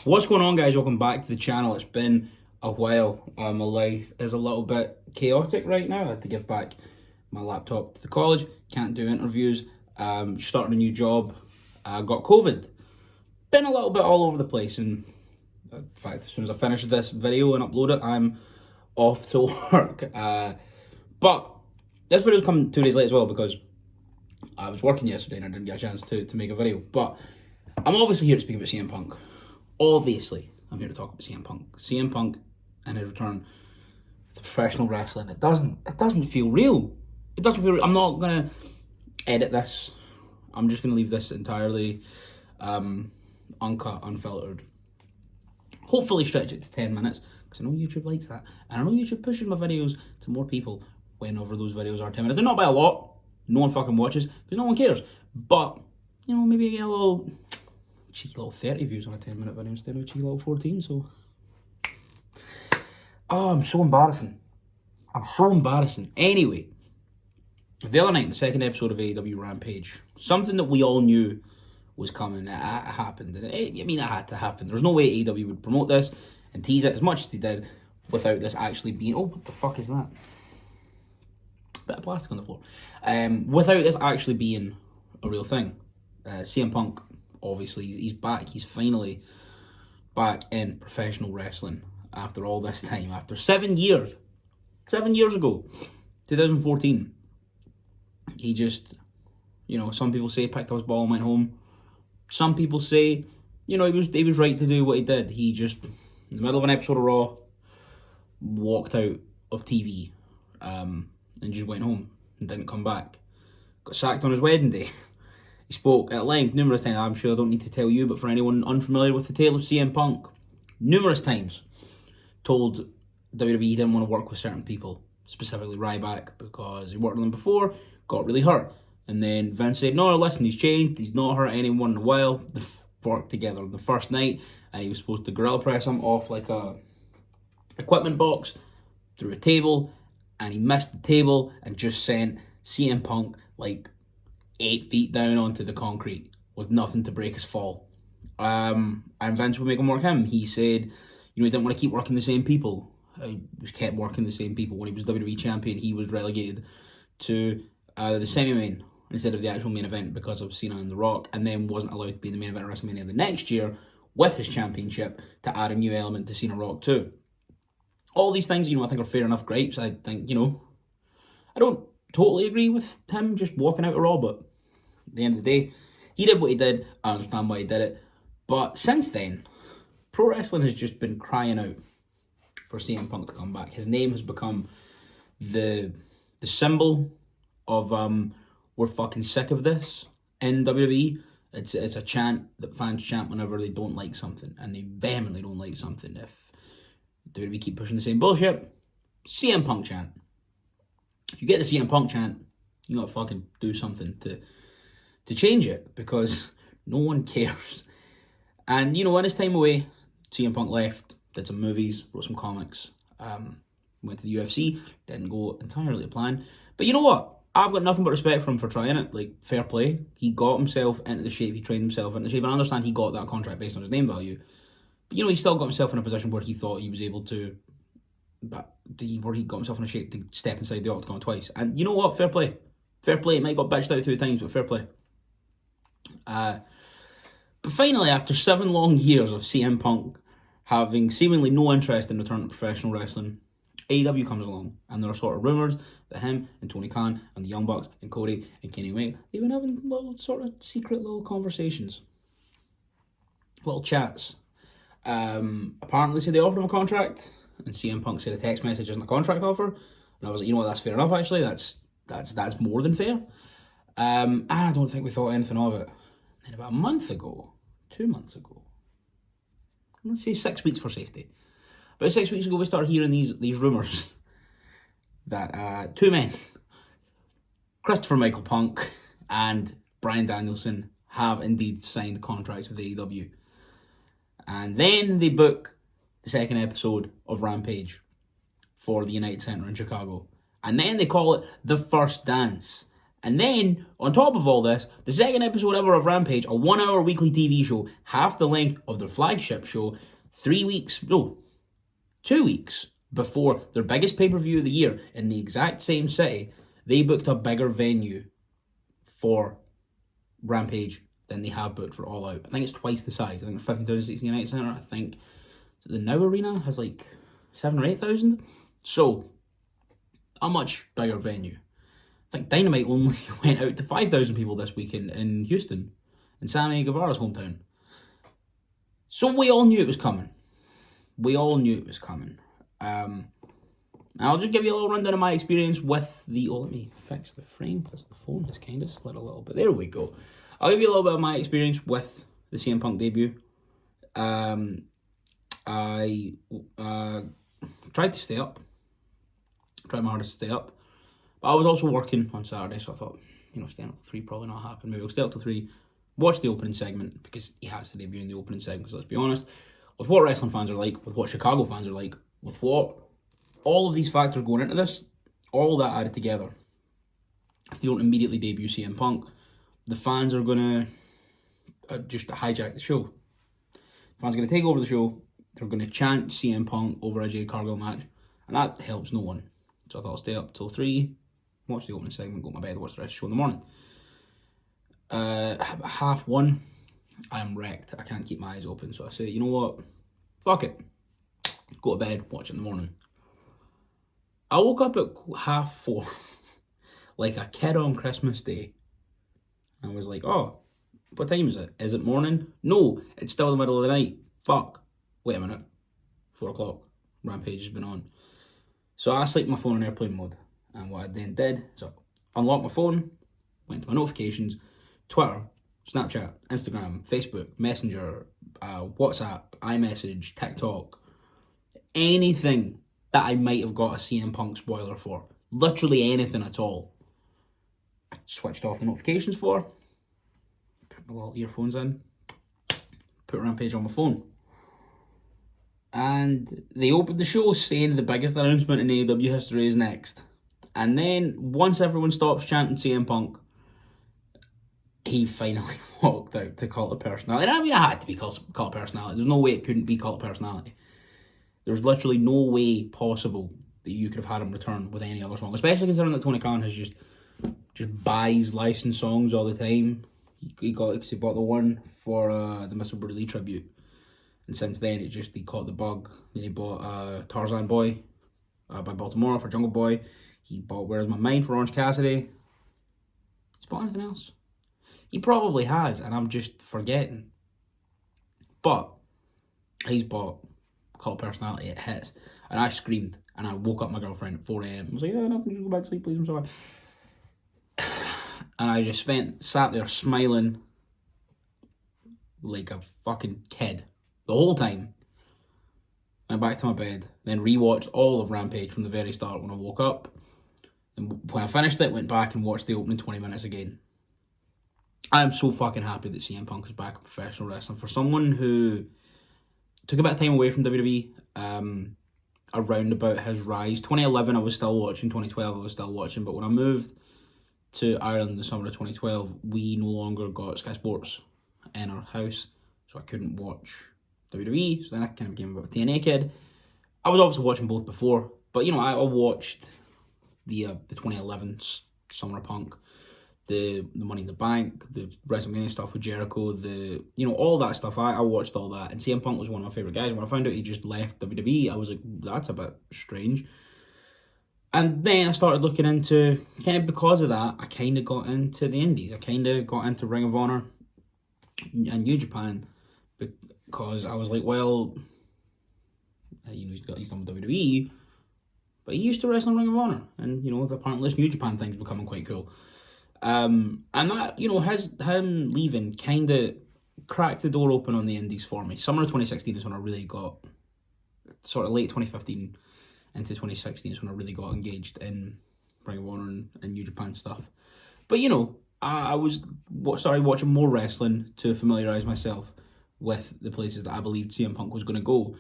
What's going on, guys? Welcome back to the channel. It's been a while. My life is a little bit chaotic right now. I had to give back my laptop to the college. Can't do interviews. Starting a new job. Got COVID. Been a little bit all over the place. And in fact, as soon as I finish this video and upload it, I'm off to work. But this video's coming 2 days late as well because I was working yesterday and I didn't get a chance to make a video. But I'm obviously here to speak about CM Punk. Obviously, I'm here to talk about CM Punk. CM Punk and his return to professional wrestling. It doesn't feel real. It doesn't feel real. I'm not gonna edit this. I'm just gonna leave this entirely uncut, unfiltered. Hopefully stretch it to 10 minutes, because I know YouTube likes that. And I know YouTube pushes my videos to more people whenever those videos are 10 minutes. They're not by a lot. No one fucking watches, because no one cares. But, you know, maybe a little cheeky little 30 views on a 10-minute video instead of a cheeky little 14, so... Oh, I'm so embarrassing. Anyway, the other night, the second episode of AEW Rampage, something that we all knew was coming, it happened. And it had to happen. There's no way AEW would promote this and tease it as much as they did without this actually being... Oh, what the fuck is that? Bit of plastic on the floor. Without this actually being a real thing. CM Punk, obviously, he's back. He's finally back in professional wrestling after all this time. After 7 years. 7 years ago. 2014. He just, some people say picked up his ball and went home. Some people say, he was right to do what he did. He just, in the middle of an episode of Raw, walked out of TV and just went home and didn't come back. Got sacked on his wedding day. He spoke at length numerous times. I'm sure I don't need to tell you, but for anyone unfamiliar with the tale of CM Punk, numerous times told WWE he didn't want to work with certain people, specifically Ryback, because he worked with them before, got really hurt. And then Vince said, no, listen, he's changed, he's not hurt anyone in a while. They worked together the first night, and he was supposed to gorilla press him off like a equipment box through a table, and he missed the table and just sent CM Punk like 8 feet down onto the concrete with nothing to break his fall. And Vince would make him work him. He said, he didn't want to keep working the same people. He kept working the same people. When he was WWE champion, he was relegated to the semi-main instead of the actual main event because of Cena and The Rock, and then wasn't allowed to be in the main event of WrestleMania the next year with his championship to add a new element to Cena Rock too. All these things, I think are fair enough gripes. I think, I don't totally agree with him just walking out of Raw, but at the end of the day, he did what he did. I understand why he did it. But since then, pro wrestling has just been crying out for CM Punk to come back. His name has become the symbol of we're fucking sick of this in WWE. It's a chant that fans chant whenever they don't like something, and they vehemently don't like something. If WWE keep pushing the same bullshit, CM Punk chant. If you get the CM Punk chant, you gotta fucking do something to change it, because no one cares. And in his time away, CM Punk left, did some movies, wrote some comics, went to the UFC, didn't go entirely to plan. But you know what? I've got nothing but respect for him for trying it. Like, fair play. He got himself into the shape, he trained himself into the shape, and I understand he got that contract based on his name value. But he still got himself in a position where he thought he was able to, where he got himself in a shape to step inside the octagon twice. And you know what? Fair play. Fair play. He might have got bitched out 2 times, but fair play. But finally, after 7 long years of CM Punk having seemingly no interest in returning to professional wrestling, AEW comes along, and there are sort of rumours that him and Tony Khan and the Young Bucks and Cody and Kenny Omega, they've been having little sort of secret little conversations, little chats. Apparently said they offered him a contract, and CM Punk said a text message isn't a contract offer, and I was like, that's fair enough. Actually, that's more than fair. I don't think we thought anything of it. And about a month ago, 2 months ago, I'm going to say 6 weeks for safety. About 6 weeks ago, we started hearing these rumours that 2 men, Christopher Michael Punk and Bryan Danielson, have indeed signed contracts with AEW. And then they book the second episode of Rampage for the United Center in Chicago. And then they call it The First Dance. And then, on top of all this, the second episode ever of Rampage, a 1 hour weekly TV show, half the length of their flagship show, 2 weeks before their biggest pay-per-view of the year in the exact same city, they booked a bigger venue for Rampage than they have booked for All Out. I think it's twice the size. I think it's 15,000 United Centre. I think the Now Arena has like 7,000 or 8,000. So, a much bigger venue. I think Dynamite only went out to 5,000 people this weekend in Houston, in Sammy Guevara's hometown. So we all knew it was coming. I'll just give you a little rundown of my experience with the... Oh, let me fix the frame because the phone has kind of slid a little bit. There we go. I'll give you a little bit of my experience with the CM Punk debut. I tried to stay up. Tried my hardest to stay up. But I was also working on Saturday, so I thought, staying up till 3 probably not happen. Maybe I'll stay up till 3, watch the opening segment, because he has to debut in the opening segment, because let's be honest, with what wrestling fans are like, with what Chicago fans are like, with what all of these factors going into this, all that added together, if they don't immediately debut CM Punk, the fans are going to just hijack the show. Fans are going to take over the show, they're going to chant CM Punk over a Jade Cargill match, and that helps no one. So I thought I'll stay up till 3, watch the opening segment, go to my bed, watch the rest of the show in the morning. 1:30, I am wrecked. I can't keep my eyes open. So I say, you know what? Fuck it. Go to bed, watch it in the morning. I woke up at 4:30, like a kid on Christmas Day. I was like, oh, what time is it? Is it morning? No, it's still the middle of the night. Fuck. Wait a minute. 4 o'clock. Rampage has been on. So I slept my phone on airplane mode. And what I then did is I unlocked my phone, went to my notifications, Twitter, Snapchat, Instagram, Facebook, Messenger, WhatsApp, iMessage, TikTok, anything that I might have got a CM Punk spoiler for. Literally anything at all. I switched off the notifications for, put my little earphones in, put Rampage on my phone. And they opened the show saying the biggest announcement in AEW history is next. And then, once everyone stops chanting CM Punk, he finally walked out to Cult of Personality. And I mean, it had to be Cult of Personality. There's no way it couldn't be Cult of Personality. There's literally no way possible that you could have had him return with any other song. Especially considering that Tony Khan has just buys licensed songs all the time. He bought the one for the Mr. Brutally tribute. And since then, he caught the bug. Then he bought Tarzan Boy by Baltimore for Jungle Boy. He bought Where's My Mind for Orange Cassidy. He's bought anything else? He probably has, and I'm just forgetting. But he's bought Cult of Personality. It hits. And I screamed, and I woke up my girlfriend at 4 a.m. I was like, yeah, nothing, just go back to sleep, please, I'm sorry. And I just sat there smiling like a fucking kid the whole time. Went back to my bed, then rewatched all of Rampage from the very start when I woke up. And when I finished it, went back and watched the opening 20 minutes again. I am so fucking happy that CM Punk is back in professional wrestling. For someone who took a bit of time away from WWE, around about his rise. 2011 I was still watching, 2012 I was still watching, but when I moved to Ireland in the summer of 2012, we no longer got Sky Sports in our house, so I couldn't watch WWE, so then I kind of became a bit of a TNA kid. I was obviously watching both before, but I watched the 2011 Summer of Punk, the Money in the Bank, the WrestleMania stuff with Jericho, all that stuff. I watched all that, and CM Punk was one of my favourite guys. When I found out he just left WWE, I was like, that's a bit strange. And then I started looking into, kind of because of that, I kind of got into the indies. I kind of got into Ring of Honor and New Japan, because I was like, well, he's done with WWE, but he used to wrestle in Ring of Honor, and apparently this New Japan thing's becoming quite cool. And that, him leaving kind of cracked the door open on the indies for me. Summer of 2016 is when I really got, sort of late 2015 into 2016 is when I really got engaged in Ring of Honor and New Japan stuff. But I started watching more wrestling to familiarise myself with the places that I believed CM Punk was going to go,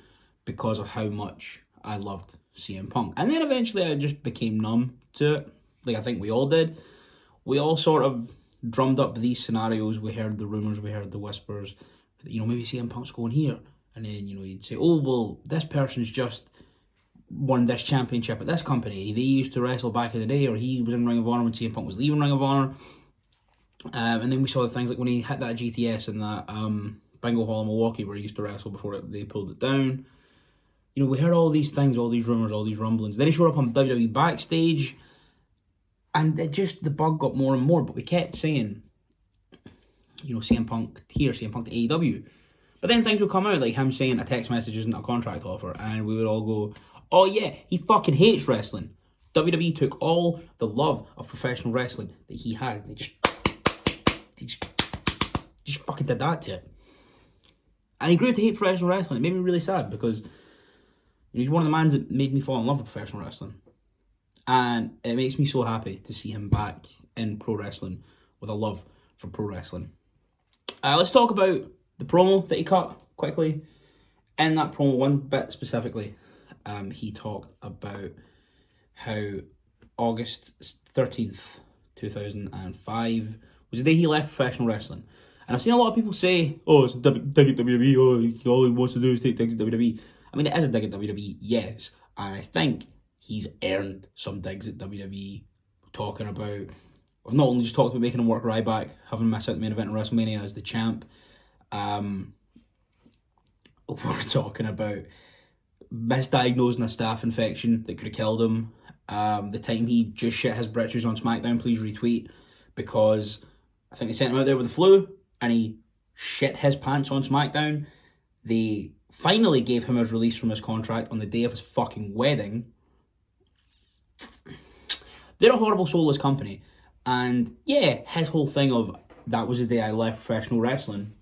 because of how much I loved CM Punk. And then eventually I just became numb to it, like I think we all did. we all sort of drummed up these scenarios. We heard the rumours, we heard the whispers, you know, maybe CM Punk's going here. And then, you know, you'd say, oh, well, this person's just won this championship at this company. They used to wrestle back in the day, or he was in Ring of Honor when CM Punk was leaving Ring of Honor. And then we saw the things like when he hit that GTS in that Bingo Hall in Milwaukee where he used to wrestle before they pulled it down. You know, we heard all these things, all these rumours, all these rumblings. Then he showed up on WWE backstage, and the bug got more and more, but we kept saying, you know, CM Punk here, CM Punk to AEW. But then things would come out, like him saying a text message isn't a contract offer, and we would all go, oh yeah, he fucking hates wrestling. WWE took all the love of professional wrestling that he had. They just fucking did that to it. And he grew to hate professional wrestling. It made me really sad because he's one of the mans that made me fall in love with professional wrestling. And it makes me so happy to see him back in pro wrestling with a love for pro wrestling. Let's talk about the promo that he cut quickly. In that promo, one bit specifically, he talked about how August 13th, 2005 was the day he left professional wrestling. And I've seen a lot of people say, oh, it's a dig at WWE, oh, all he wants to do is take digs at WWE. I mean, it is a dig at WWE, yes. And I think he's earned some digs at WWE, talking about, we've not only just talked about making him work Ryback, having him miss out the main event in WrestleMania as the champ, we're talking about misdiagnosing a staph infection that could have killed him, the time he just shit his britches on SmackDown, please retweet, because I think they sent him out there with the flu, and he shit his pants on SmackDown. They finally gave him his release from his contract on the day of his fucking wedding. They're a horrible, soulless company. And yeah, his whole thing of, that was the day I left professional wrestling.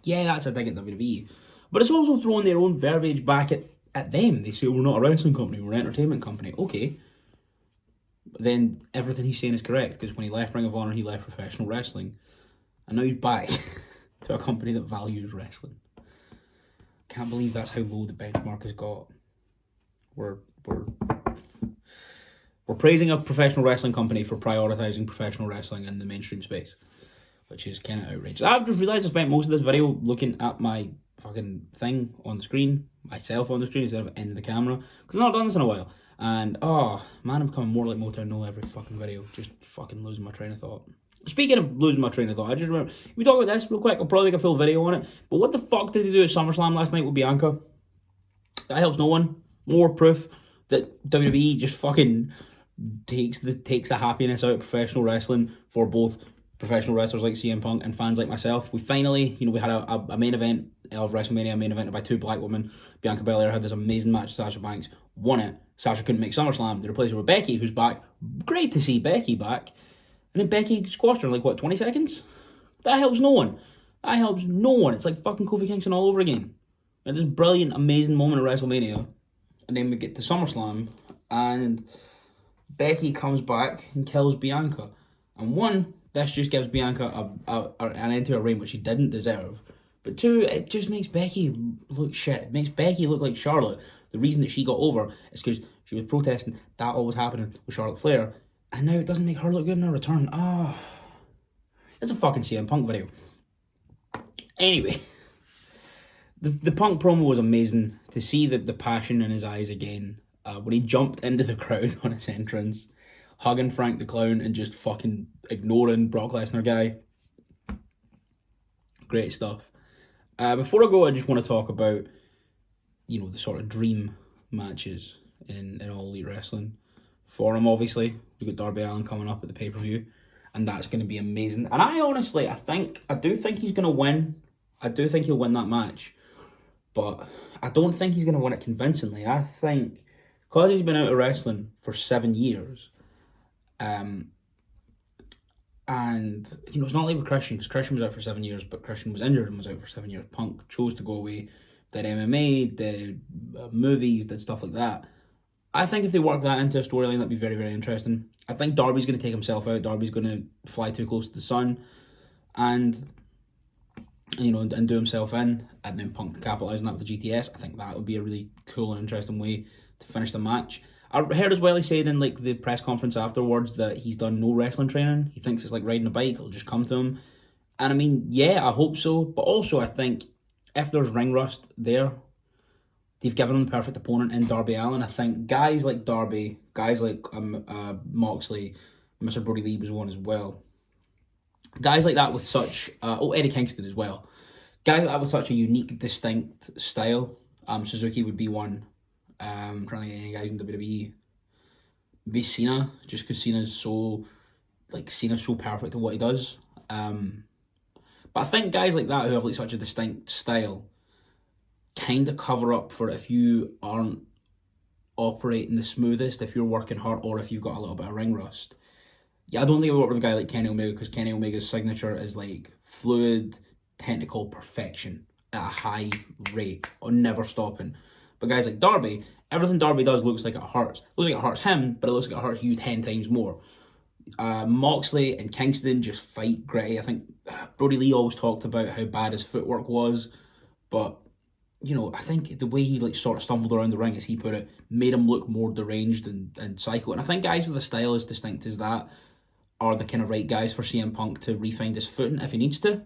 Yeah, that's a dig at WWE. But it's also throwing their own verbiage back at them. They say, we're not a wrestling company, we're an entertainment company. Okay. But then everything he's saying is correct, because when he left Ring of Honor, he left professional wrestling. And now he's back to a company that values wrestling. Can't believe that's how low the benchmark has got. We're praising a professional wrestling company for prioritising professional wrestling in the mainstream space, which is kind of outrageous. I've just realised I spent most of this video looking at my fucking thing on the screen, myself on the screen, instead of in the camera, because I've not done this in a while. And, oh, man, I'm becoming more like Motown Noel every fucking video, just fucking losing my train of thought. Speaking of losing my train of thought, I just remember, we talk about this real quick, I'll probably make a full video on it, but what the fuck did he do at SummerSlam last night with Bianca? That helps no one. More proof that WWE just fucking takes the happiness out of professional wrestling for both professional wrestlers like CM Punk and fans like myself. We finally, we had a main event of WrestleMania, main evented by two black women. Bianca Belair had this amazing match with Sasha Banks, won it. Sasha couldn't make SummerSlam. They replaced her with Becky, who's back. Great to see Becky back. And then Becky squashed her in 20 seconds? That helps no one. That helps no one. It's like fucking Kofi Kingston all over again. And this brilliant, amazing moment at WrestleMania. And then we get to SummerSlam, and Becky comes back and kills Bianca. And one, this just gives Bianca an end to her reign, which she didn't deserve. But two, it just makes Becky look shit. It makes Becky look like Charlotte. The reason that she got over is because she was protesting that all was happening with Charlotte Flair. And now it doesn't make her look good in her return. Oh, it's a fucking CM Punk video. Anyway, the Punk promo was amazing. To see the passion in his eyes again. When he jumped into the crowd on his entrance, hugging Frank the Clown and just fucking ignoring Brock Lesnar guy. Great stuff. Before I go, I just want to talk about, the sort of dream matches in All Elite Wrestling. For him, obviously, we've got Darby Allin coming up at the pay-per-view, and that's going to be amazing. And I do think he's going to win. I do think he'll win that match, but I don't think he's going to win it convincingly. I think, because he's been out of wrestling for 7 years, and, it's not like with Christian, because Christian was out for 7 years, but Christian was injured and was out for 7 years. Punk chose to go away, did MMA, did movies, did stuff like that. I think if they work that into a storyline, that'd be very, very interesting. I think Darby's going to take himself out. Darby's going to fly too close to the sun and do himself in, and then Punk capitalise on that with the GTS. I think that would be a really cool and interesting way to finish the match. I heard as well he said in like the press conference afterwards that he's done no wrestling training. He thinks it's like riding a bike; it'll just come to him. And I mean, yeah, I hope so. But also, I think if there's ring rust there, they've given him the perfect opponent in Darby Allin. I think guys like Darby, guys like Moxley, Mr. Brody Lee was one as well. Guys like that with such, Eddie Kingston as well. Guys like that with such a unique, distinct style. Suzuki would be one. Trying to get any guys in WWE. Maybe Cena, just because Cena's so perfect at what he does. But I think guys like that who have like such a distinct style kind of cover up for if you aren't operating the smoothest, if you're working hard, or if you've got a little bit of ring rust. Yeah, I don't think I would work with a guy like Kenny Omega because Kenny Omega's signature is like fluid, technical perfection at a high rate, or never stopping. But guys like Darby, everything Darby does looks like it hurts. It looks like it hurts him, but it looks like it hurts you 10 times more. Moxley and Kingston just fight gritty. I think Brody Lee always talked about how bad his footwork was, but you know, I think the way he like sort of stumbled around the ring, as he put it, made him look more deranged and psycho. And I think guys with a style as distinct as that are the kind of right guys for CM Punk to re-find his footing if he needs to.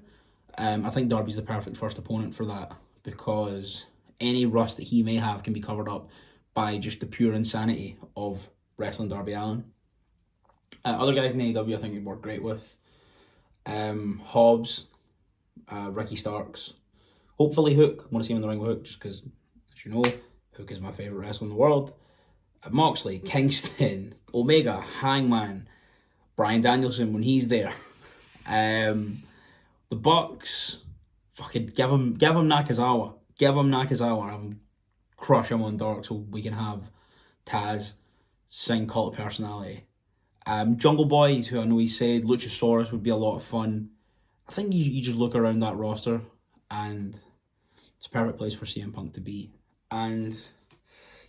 I think Darby's the perfect first opponent for that, because any rust that he may have can be covered up by just the pure insanity of wrestling Darby Allin. Other guys in AEW I think he'd work great with. Hobbs, Ricky Starks, hopefully Hook. I want to see him in the ring with Hook just because, as you know, Hook is my favourite wrestler in the world. Moxley, Kingston, Omega, Hangman, Bryan Danielson when he's there. The Bucks, fucking give him Nakazawa. Give him Nakazawa and crush him on Dark so we can have Taz sing Cult of Personality. Jungle Boys, who I know he said Luchasaurus would be a lot of fun. I think you just look around that roster and it's a perfect place for CM Punk to be. And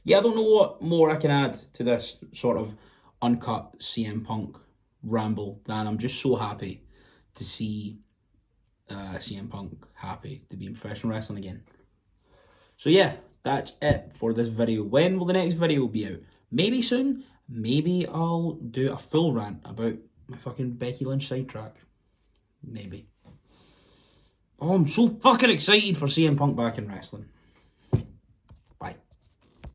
yeah, I don't know what more I can add to this sort of uncut CM Punk ramble than I'm just so happy to see CM Punk happy to be in professional wrestling again. So yeah, that's it for this video. When will the next video be out? Maybe soon. Maybe I'll do a full rant about my fucking Becky Lynch sidetrack. Maybe. Oh, I'm so fucking excited for CM Punk back in wrestling.